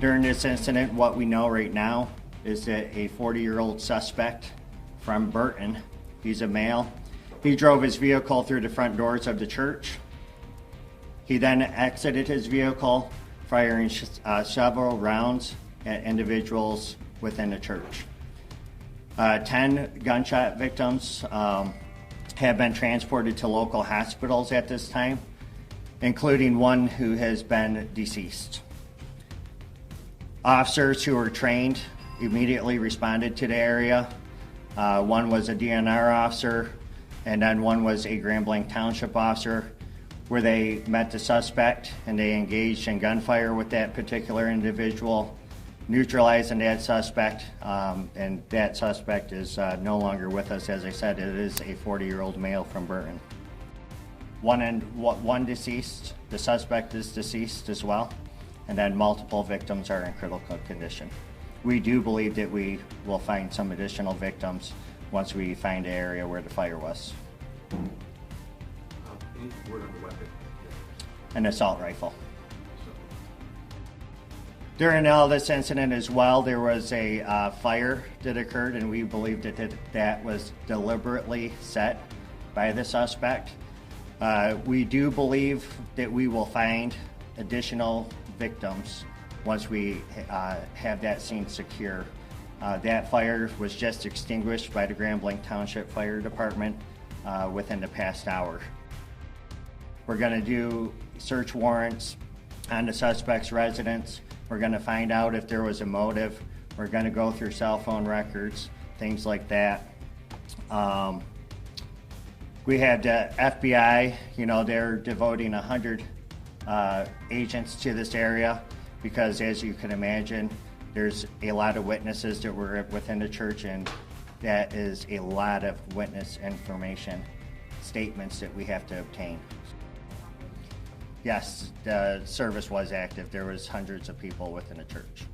During this incident, what we know right now is that a 40-year-old suspect from Burton, he's a male, he drove his vehicle through the front doors of the church. He then exited his vehicle, firing several rounds at individuals within the church. 10 gunshot victims have been transported to local hospitals at this time, including one who has been deceased. Officers who were trained immediately responded to the area. One was a DNR officer, and then one was a Grand Blanc Township officer, where they met the suspect and they engaged in gunfire with that particular individual, neutralizing that suspect, and that suspect is no longer with us. As I said, it is a 40-year-old male from Burton. One deceased, the suspect is deceased as well, and then multiple victims are in critical condition. We do believe that we will find some additional victims once we find the area where the fire was. Any word on the weapon? An assault rifle. During all this incident as well, there was a fire that occurred, and we believe that was deliberately set by the suspect. We do believe that we will find additional victims once we have that scene secure. That fire was just extinguished by the Grand Blanc Township Fire Department within the past hour. We're going to do search warrants on the suspect's residence. We're going to find out if there was a motive. We're going to go through cell phone records, things like that. We had the FBI, they're devoting 100 agents to this area because, as you can imagine, there's a lot of witnesses that were within the church, and that is a lot of witness information, statements that we have to obtain. Yes, the service was active. There was hundreds of people within the church.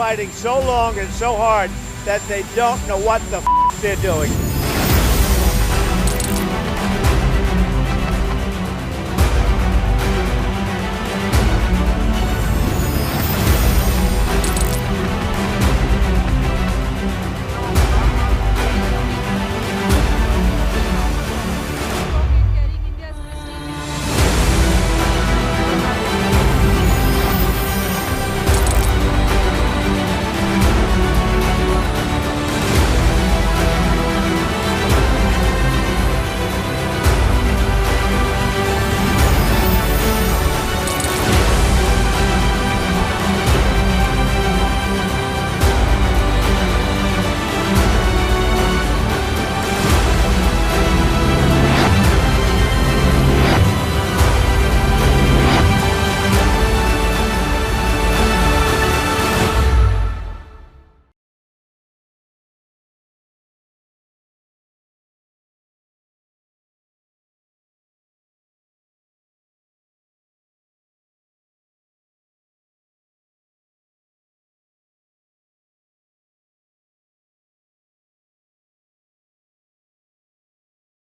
fighting so long and so hard that they don't know what the they're doing.